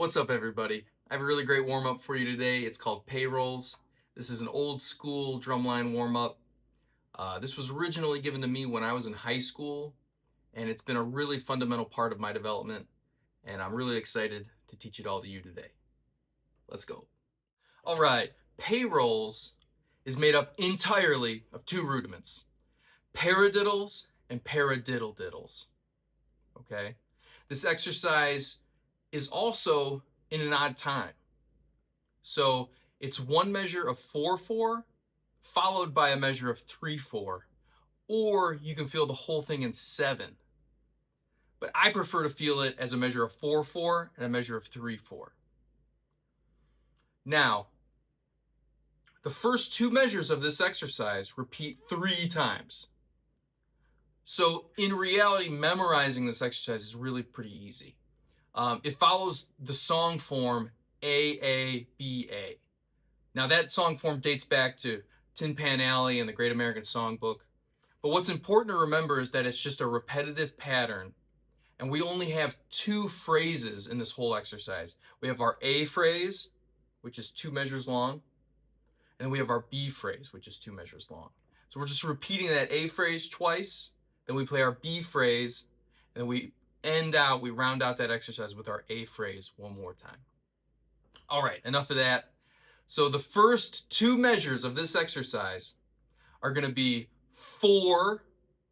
What's up, everybody? I have a really great warm-up for you today. It's called payrolls. This is an old school drumline warm-up. This was originally given to me when I was in high school, and it's been a really fundamental part of my development, and I'm really excited to teach it all to you today. Let's go. All right, payrolls is made up entirely of two rudiments, paradiddles and paradiddle-diddles. Okay? This exercise is also in an odd time. So it's one measure of 4/4 followed by a measure of 3/4, or you can feel the whole thing in 7. But I prefer to feel it as a measure of 4/4 and a measure of 3/4. Now, the first two measures of this exercise repeat 3 times. So in reality, memorizing this exercise is really pretty easy. It follows the song form A-A-B-A. Now that song form dates back to Tin Pan Alley and the Great American Songbook. But what's important to remember is that it's just a repetitive pattern, and we only have 2 phrases in this whole exercise. We have our A phrase, which is 2 measures long, and then we have our B phrase, which is 2 measures long. So we're just repeating that A phrase twice, then we play our B phrase, and then we round out that exercise with our A phrase one more time. All right, enough of that. So the first 2 measures of this exercise are going to be 4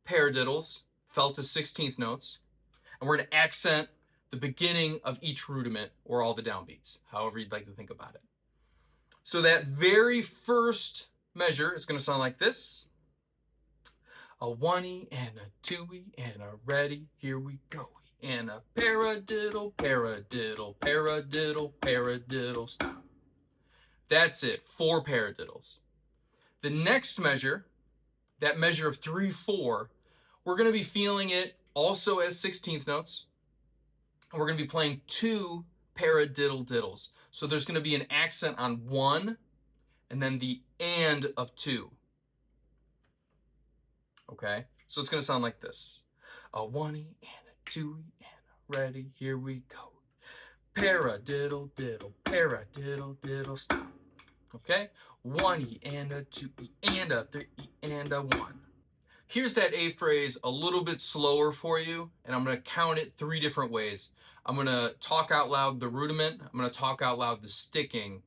paradiddles, felt as 16th notes, and we're going to accent the beginning of each rudiment or all the downbeats, however you'd like to think about it. So that very first measure is going to sound like this. A one-y and a two-y and a ready, here we go. And a paradiddle, paradiddle, paradiddle, paradiddle, stop. That's it, 4 paradiddles. The next measure, that measure of 3/4, we're going to be feeling it also as 16th notes. And we're going to be playing 2 paradiddle diddles. So there's going to be an accent on 1 and then the and of 2. Okay? So it's going to sound like this. A one-y and a two-y and a ready, here we go. Paradiddle diddle, paradiddle diddle, stop. Okay? 1-y and a 2-y and a 3-y and a 1. Here's that A phrase a little bit slower for you, and I'm going to count it 3 different ways. I'm going to talk out loud the rudiment, I'm going to talk out loud the sticking,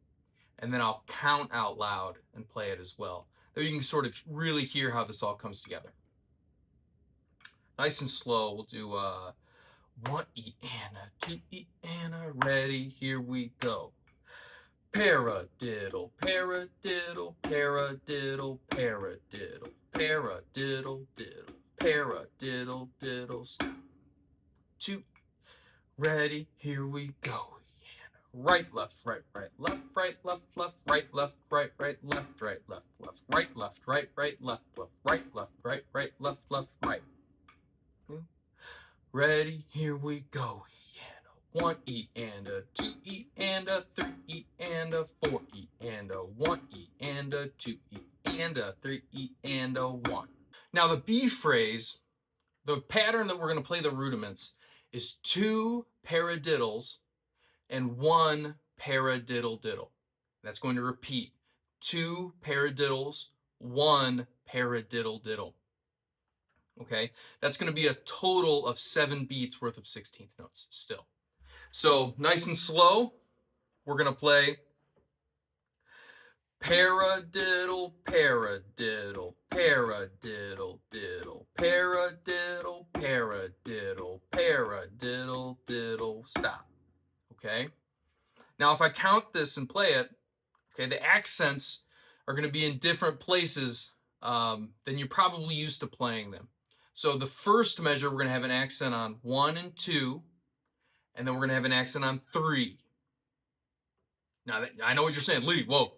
and then I'll count out loud and play it as well. So you can sort of really hear how this all comes together. Nice and slow, we'll do 1-y and a 2-y and a ready, here we go. Paradiddle, paradiddle, paradiddle, paradiddle, paradiddle, diddle, paradiddle, diddle, stop. 2, ready, here we go. And right, left, right, right, left, right, left, left, right, left, right, right, left, right, left, left, right, left, right, right, left, left, right, left, right, right, left, left, right. Ready, here we go. And a 1-y and a 2-y and a 3-y and a 4-y and a 1-y and a 2-y and a 3-y and a 1. Now the B phrase, the pattern that we're going to play the rudiments is 2 paradiddles and 1 paradiddle diddle. That's going to repeat 2 paradiddles, 1 paradiddle diddle. Okay, that's going to be a total of 7 beats worth of 16th notes still. So nice and slow, we're going to play paradiddle, paradiddle, paradiddle, diddle, paradiddle, paradiddle, paradiddle, diddle, stop. Okay, now if I count this and play it, okay, the accents are going to be in different places than you're probably used to playing them. So the first measure, we're going to have an accent on 1 and 2, and then we're going to have an accent on 3. Now, I know what you're saying, Lee, whoa,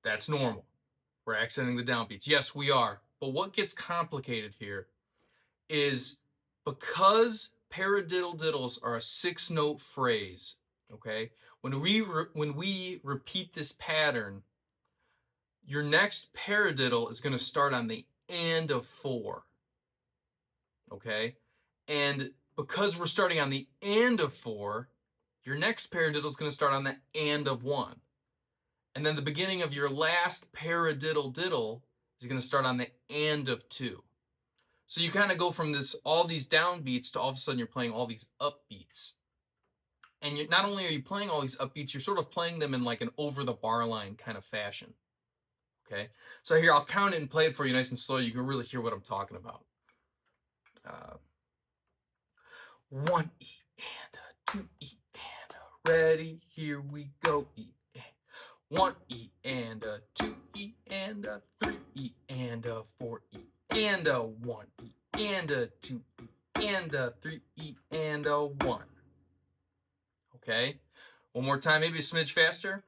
that's normal. We're accenting the downbeats. Yes, we are. But what gets complicated here is because paradiddle diddles are a 6-note phrase, okay, when we repeat this pattern, your next paradiddle is going to start on the and of 4. Okay, and because we're starting on the and of 4, your next paradiddle is going to start on the and of 1. And then the beginning of your last paradiddle diddle is going to start on the and of 2. So you kind of go from all these downbeats to all of a sudden you're playing all these upbeats. And not only are you playing all these upbeats, you're sort of playing them in like an over the bar line kind of fashion. Okay, so here I'll count it and play it for you nice and slow. You can really hear what I'm talking about. 1 E and a 2 E and a ready, here we go. E and 1 E and a 2 E and a 3 E and a 4 E and a 1 E and a 2 E and a 3 E and a 1. Okay, one more time, maybe a smidge faster.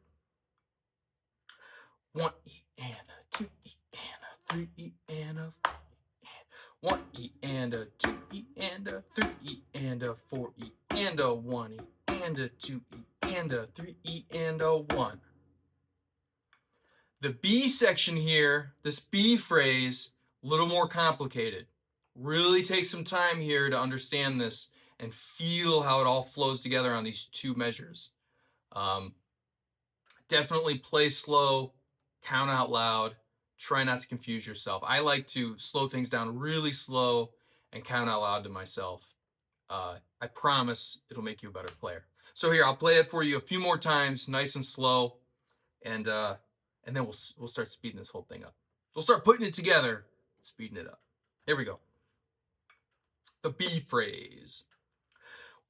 1 E and a 2 E and a 3 E and a 4 E and 1 E and a 2 E and a 3 E and a 4 E and a 1 E and a 2 E and a 3 E and a 1. The B section here, this B phrase, a little more complicated. Really take some time here to understand this and feel how it all flows together on these two measures. Definitely play slow, count out loud, try not to confuse yourself. I like to slow things down really slow and count out loud to myself. I promise it'll make you a better player. So here, I'll play it for you a few more times, nice and slow, and then we'll start speeding this whole thing up. We'll start putting it together, speeding it up. Here we go. The B phrase.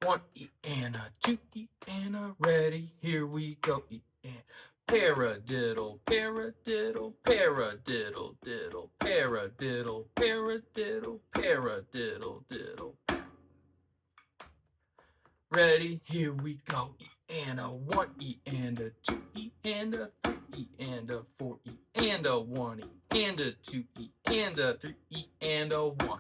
1 E and a 2 E and a ready, here we go. E and paradiddle, paradiddle, paradiddle, diddle, paradiddle, paradiddle, paradiddle, diddle. Ready, here we go. E and a 1 E and a 2 E and a 3 E and a 4 E and a 1 E and a 2 E and a 3 E and a 1.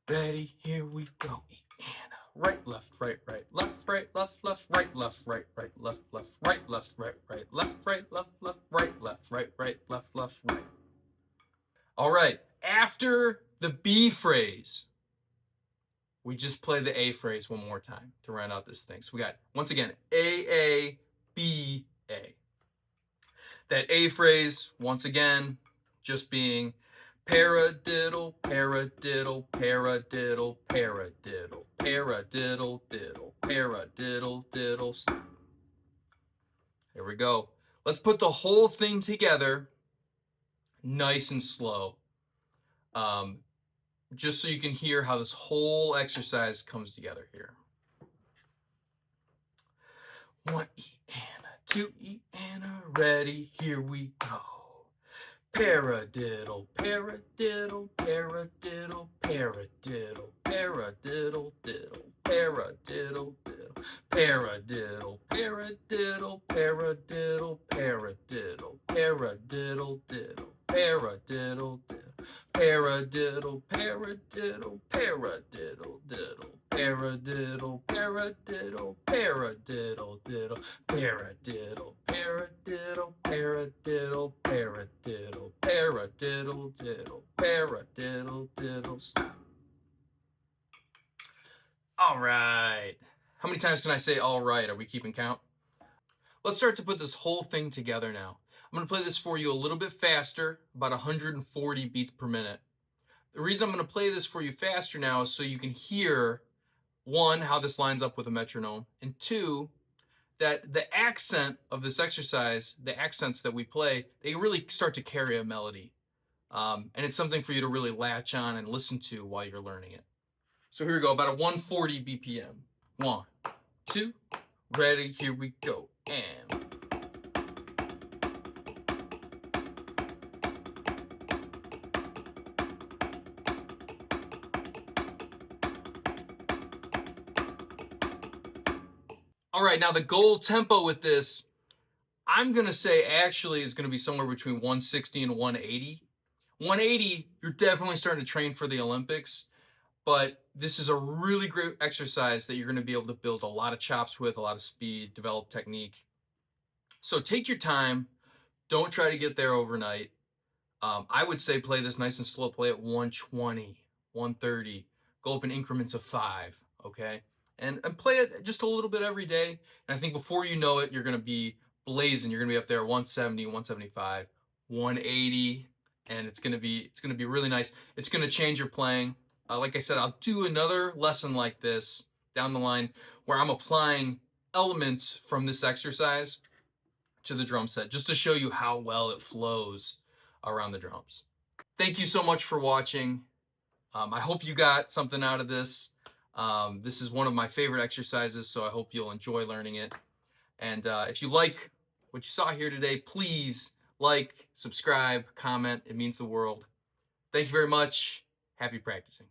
Ready, here we go. E and a right, left, right, right, left, right, left, left, right, left, right, right, left, left, right, left, right, right, left, right, left, left, right, left, right, right, left, left, right. All right, after the B phrase, we just play the A phrase one more time to round out this thing. So we got, once again, A, B, A. That A phrase, once again, just being paradiddle, paradiddle, paradiddle, paradiddle, paradiddle, diddle, paradiddle, diddle, stop. Here we go. Let's put the whole thing together nice and slow. Just so you can hear how this whole exercise comes together here. 1 E and a 2 E and a ready, here we go. Paradiddle, paradiddle, paradiddle, paradiddle, paradiddle, diddle, paradiddle, diddle, paradiddle, paradiddle, paradiddle, paradiddle, paradiddle, diddle, paradiddle, diddle. Paradiddle, paradiddle, paradiddle, diddle, paradiddle, paradiddle, paradiddle, diddle, paradiddle, paradiddle, paradiddle, paradiddle, paradiddle, diddle, paradiddle, diddle, stop. All right. How many times can I say all right? Are we keeping count? Let's start to put this whole thing together now. I'm going to play this for you a little bit faster, about 140 beats per minute. The reason I'm going to play this for you faster now is so you can hear, one, how this lines up with a metronome, and two, that the accent of this exercise, the accents that we play, they really start to carry a melody. And it's something for you to really latch on and listen to while you're learning it. So here we go, about a 140 BPM. 1, 2, ready, here we go, and... All right, now the goal tempo with this, I'm going to say actually is going to be somewhere between 160 and 180. 180, you're definitely starting to train for the Olympics, but this is a really great exercise that you're going to be able to build a lot of chops with, a lot of speed, develop technique. So take your time. Don't try to get there overnight. I would say play this nice and slow. Play at 120, 130. Go up in increments of 5, okay? and play it just a little bit every day. And I think before you know it, you're going to be blazing. You're going to be up there 170, 175, 180, and it's going to be really nice. It's going to change your playing. Like I said, I'll do another lesson like this down the line where I'm applying elements from this exercise to the drum set just to show you how well it flows around the drums. Thank you so much for watching. I hope you got something out of this. This is one of my favorite exercises, so I hope you'll enjoy learning it. And if you like what you saw here today, please like, subscribe, comment. It means the world. Thank you very much. Happy practicing.